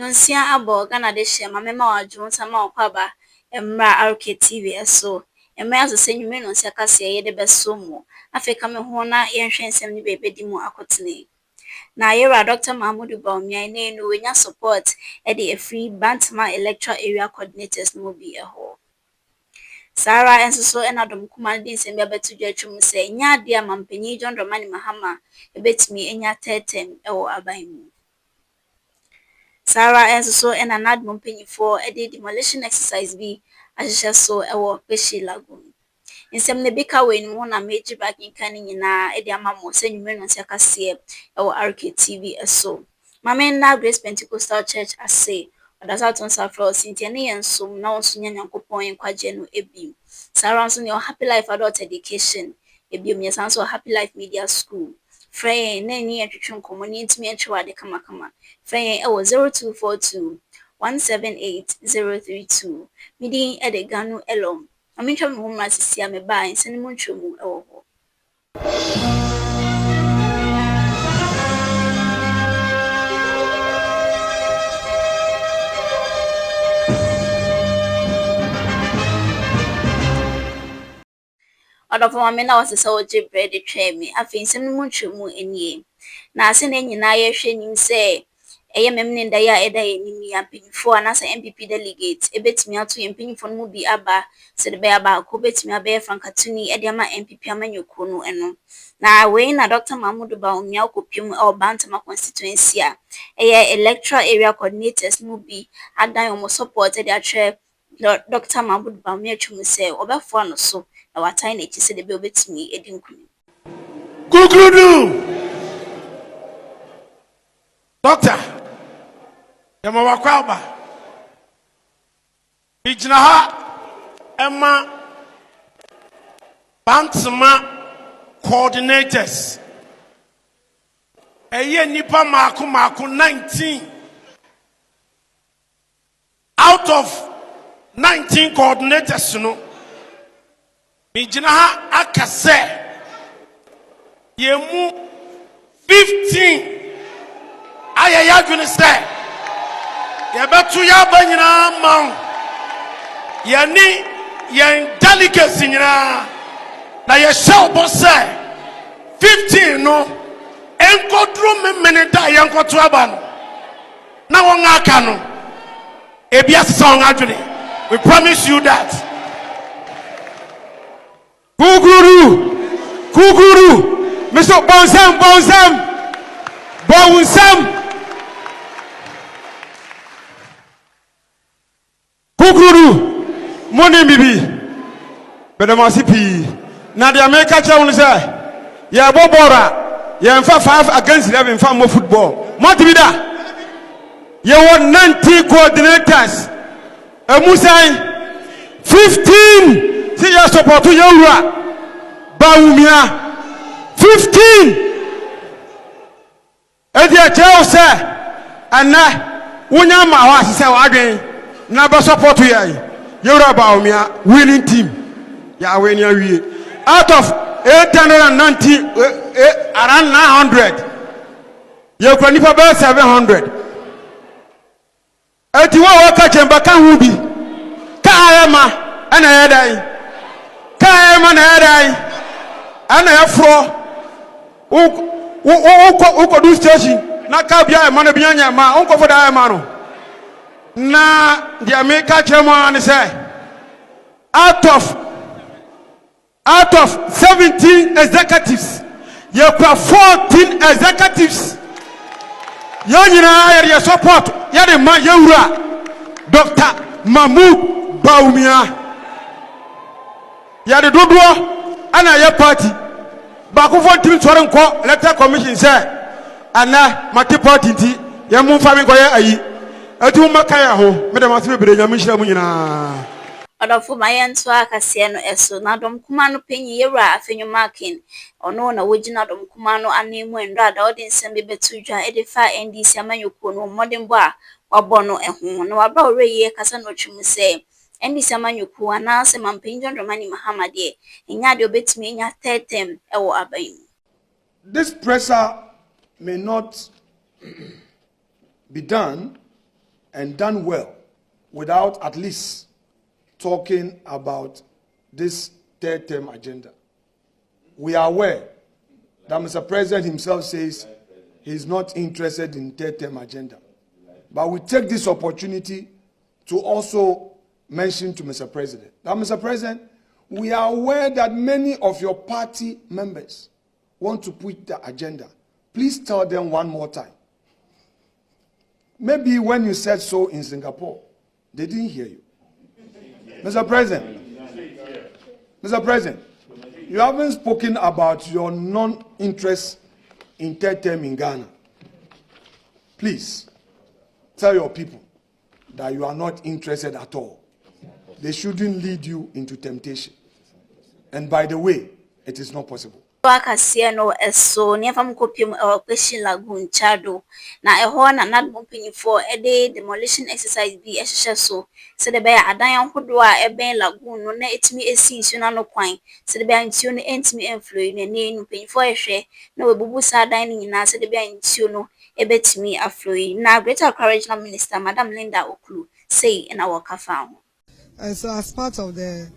Nonsia abo Ghana de hye mamema wadwo sama okwaba emra RKTV so emra so senyume nonsia kase ye de beso mu afeka me ho na yenhwe nsem ni bebedi mu akotene na yera Dr. Mahama Bawumia ne no wenya support e de free Bantama electoral area coordinators no bi eho Sara enso so enadom kuma din nsem bia betu dwatwum se nya ade amampanyi John Dramani Mahama ebetimi enya tetem ewo aban mu Sara enso so ena NADMO mpanyifo e de demolition exercise bi ahyehyɛ so ewo Kpeshie lagoon. Nsɛm ne bika we ni ho na meji back nka ni nyina e de amamo sɛnwumre no nsia kase ewo RKTV so. Mame na Grace Pentecostal Church ase odasa ton safro sintia ne yensom na wonso nya nyankopɔn nkwaje no ebi. Sara nso ne happy life adult education ebi omi sanso happy life media school. Frey na ni atwetwe nkomo ni ntimi atwa de kama Frey ewo 0242 178032 midi edeganu elom amitwa me ho masisia me ba nsene mu ntwomu ewo ho Odofo mame na wasesa oje bread twa me afi nsene mu ntwomu enie na ase na nyina ye hwe nim se eye memne ndaya eda enim ya mpanyifo anasa MPP delegate ebetimi ato ye mpanyifo no mu bi aba se de be aba ko betimi aba frankatuni ede ama MPP amanyoko no eno na we na Dr. Mahama Bawumia okopiem o Bantama constituency a eye electoral area coordinators mu bi adan omo support ede atwe Dr. Mahama Bawumia twum se obefo no so na watan na echi se de be obetimi edi nkuni Kukrudu Doctor Yama wakwaba Bijina ha Emma Bantama coordinators Eye nipa mako 19 out of 19 coordinators no Bijina ha akase Yemu 15 ayaya dwene se yebetu ya banyina ma yani yen delicacy nyina na ye show boss 15 no enkodru memenda yenkoto aba no na won aka no ebia song adwene we promise you that Kuguru Mr. Bawunsam Kuguru Moni bibi Bedamasi pi na the America chaun say ya bobora ya mfa 5 against 11 fa mo football motibida ya 90 coordinators emusai 15 see your support to your Bawumia 15 Edia Chelsea ana wonya ma ho asese wadwen na be support yai Yura Bawumia winning team ya win ya wie out of 890 around 900 you can nipa be 700 eti wo waka chemba kan hu bi ka ayama ana yedai ka ayama na yedai ana yafro uko do station na ka bia e ma na bia nya ma unko for da ma no na the America chairman say out of 17 executives you have 14 executives you nyina your support ya de ma yewura Dr. Mahama Bawumia ya de dodo ana ya party ba ko fo tim tore nko electoral commission say ana mati party ti ya mu fa mi ko ya ayi ati mu maka ya ho me da maso bebre nya mu hira mu nyina Odofo mayenso akase no eso na dom kuma no panyi yewura afenwuma ken ono na wogina dom kuma no anemu endra da odi nsem be betu dwa edifa NDC amanyoko no modern bo a wabɔ no eho na waba oreye kasa no twum se NDC amanyoko ana se mampanyi John Dramani Mahama de enya de obetumi enya tetem ewo aban. This pressure may not be done and done well without at least talking about this third term agenda. We are aware that Mr. President himself says he's not interested in third term agenda. But we take this opportunity to also mention to Mr. President that, Mr. President, we are aware that many of your party members want to push the agenda. Please tell them one more time. Maybe when you said so in Singapore, they didn't hear you. Mr. President, you haven't spoken about your non-interest in third term in Ghana. Please tell your people that you are not interested at all. They shouldn't lead you into temptation. And by the way, it is not possible. Wakasia no eso nefa mkopim Kpeshie lagoon chado na eho na NADMO pinifo ede demolition exercise bi ehhehye so se de be adan hodo a eben lagoon no na etimi esi nsu na no kwan se de be nsuo no entimi enflow no nenu pinifo ehwe na webubu sa adan ni nyina se de be nsuo no ebetimi aflow na Greater Regional Minister Madam Linda Okulu say na wakafa ho. And so as part of the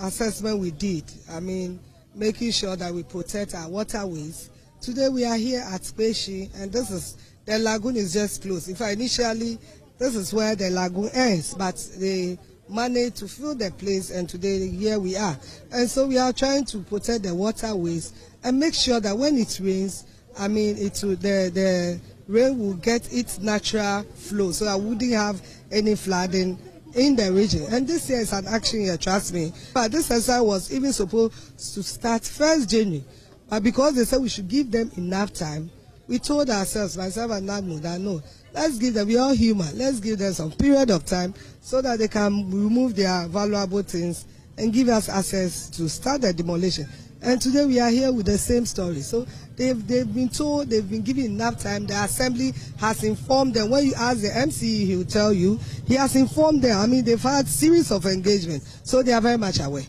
assessment we did, I mean, making sure that we protect our waterways. Today we are here at Kpeshie, and the lagoon is just close. In fact, initially, this is where the lagoon ends, but they managed to fill the place, and today here we are. And so we are trying to protect the waterways and make sure that when it rains, I mean, the rain will get its natural flow, so that we wouldn't have any flooding in the region. And this year is an action year, trust me. But this exercise was even supposed to start 1st January. But because they said we should give them enough time, we told ourselves, myself and NADMO, that no, let's give them, we are human, let's give them some period of time so that they can remove their valuable things and give us access to start the demolition. And today we are here with the same story. So they've been told, they've been given enough time. The assembly has informed them. When you ask the MCE, he will tell you. He has informed them. I mean, they've had series of engagement. So they are very much aware.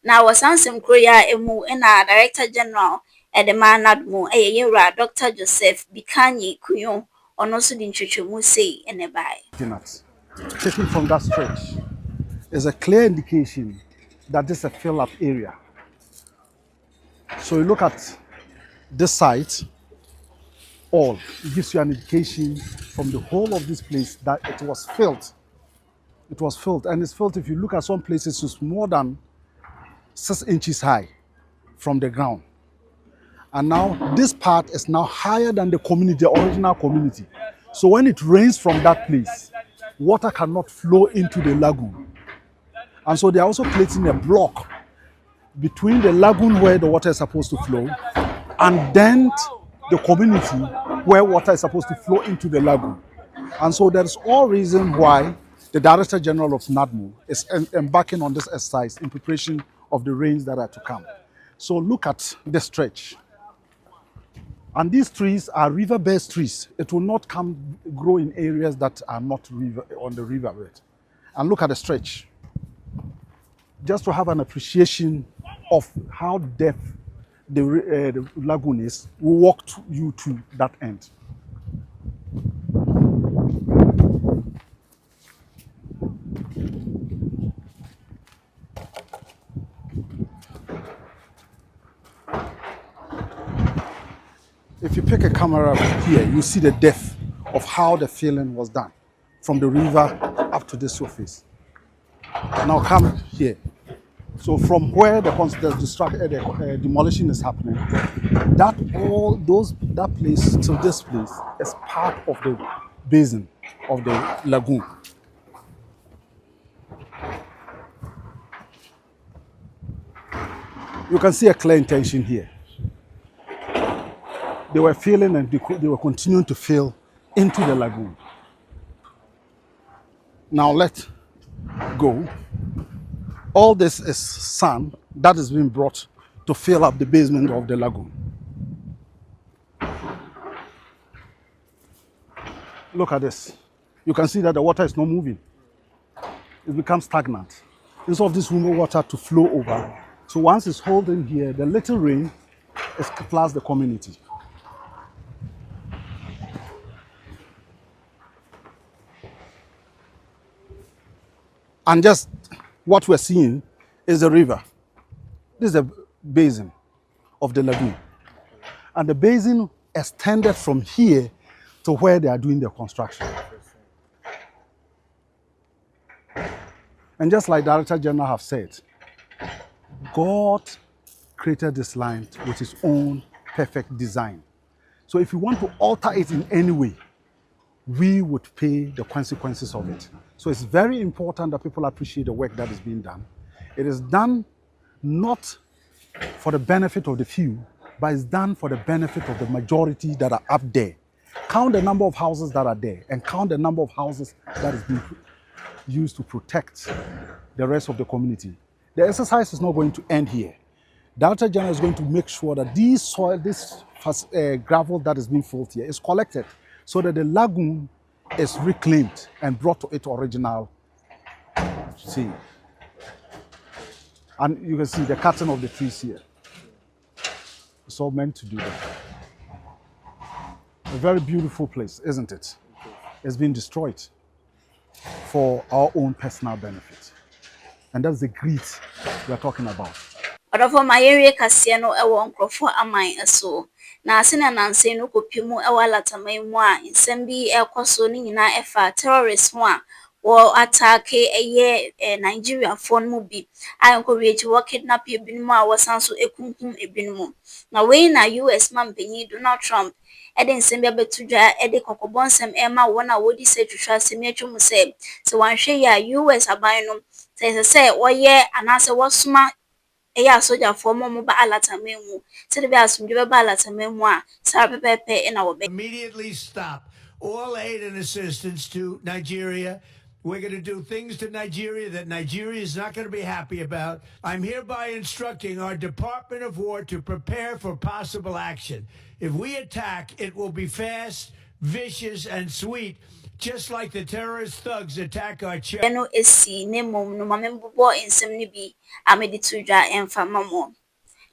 Now, Wasansim Korea Emu and our Director General at the man NADMO, Yura, Dr. Joseph Bikanyi Kuyon, on also the Chuchu say and a by. Taken from that stretch is a clear indication that this is a fill-up area. So you look at this site, it gives you an indication from the whole of this place that it was filled. It was filled, and it's filled. If you look at some places, it's more than 6 inches high from the ground. And now this part is now higher than the community, the original community. So when it rains from that place, water cannot flow into the lagoon. And so they are also placing a block between the lagoon where the water is supposed to flow and then the community where water is supposed to flow into the lagoon. And so there is all reason why the Director General of NADMO is embarking on this exercise in preparation of the rains that are to come. So look at the stretch. And these trees are river-based trees. It will not grow in areas that are not on the riverbed. And look at the stretch. Just to have an appreciation of how depth the lagoon is, we walk you to that end. If you pick a camera here, you see the depth of how the filling was done from the river up to the surface. Now come here. So from where the demolition is happening, that place to this place is part of the basin of the lagoon. You can see a clear intention here. They were filling and they were continuing to fill into the lagoon. Now let's go. All this is sand that is being brought to fill up the basement of the lagoon. Look at this. You can see that the water is not moving. It becomes stagnant. Instead of this water to flow over. So once it's holding here, the little rain floods the community. And just what we're seeing is the river. This is a basin of the lagoon. And the basin extended from here to where they are doing the construction. And just like the Director General have said, God created this land with his own perfect design. So if you want to alter it in any way, we would pay the consequences of it. So it's very important that people appreciate the work that is being done. It is done not for the benefit of the few, but it's done for the benefit of the majority that are up there. Count the number of houses that are there and count the number of houses that is being used to protect the rest of the community. The exercise is not going to end here. Director General is going to make sure that this gravel that is being filled here is collected so that the lagoon is reclaimed and brought to its original scene. And you can see the cutting of the trees here. It's all meant to do that. A very beautiful place, isn't it? It's been destroyed for our own personal benefit. And that's the greed we're talking about. Odofo mayere kase no ewo nkrofo aman eso na ase na nanse no kopimu ewo alataman mu a nsem bi ekoso ni nyina efa terrorist ho a wo attack Nigeria phone mu bi ayanko reach wo kidnap ebinmu a wo sanso ekunkum ebinmu na we na US man panyi Donald Trump ede nsem bi betudwa ede kokobonsem ema wona wodi se twitwa se metwum se wanhwe ya US aban no se woye anase wosuma eya soja for mo ba alatamemu se de be asumdwe ba alatamemu a sa pepepe na wo be immediately stop all aid and assistance to Nigeria. We're going to do things to Nigeria that Nigeria is not going to be happy about. I'm hereby instructing our Department of War to prepare for possible action. If we attack, it will be fast, vicious, and sweet, just like the terrorist thugs attack our children. No esi ne mom no mamembo ensem ni bi amedi tudwa emfa mamo.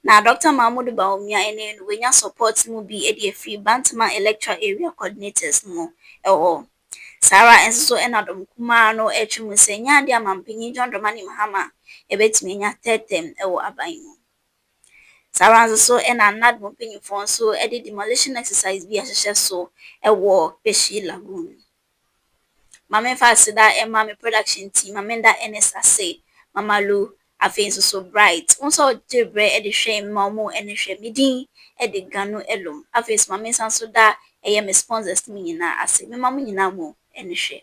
Na Dr. Mahama Bawumia ene no wenya support mu bi e de free Bantama electoral area coordinators mo ewo. Sara enso enadom kuma no etwum se nya de amampanyi John Dramani Mahama ebetimi nya tetem ewo aban mu. Sara enso ena NADMO penyifon so e de demolition exercise bi ahye so ewo Kpeshie lagoon. Mama Fasida and Mama production team, Amanda NSA, Mama Lu, Afenso so bright. Also, Debre at the shame, Mamo and the Shemidi, at the Ganu Elum. Afes Mamma Sansoda, a sponsors me na, I say, Mamma Namo, and the shame.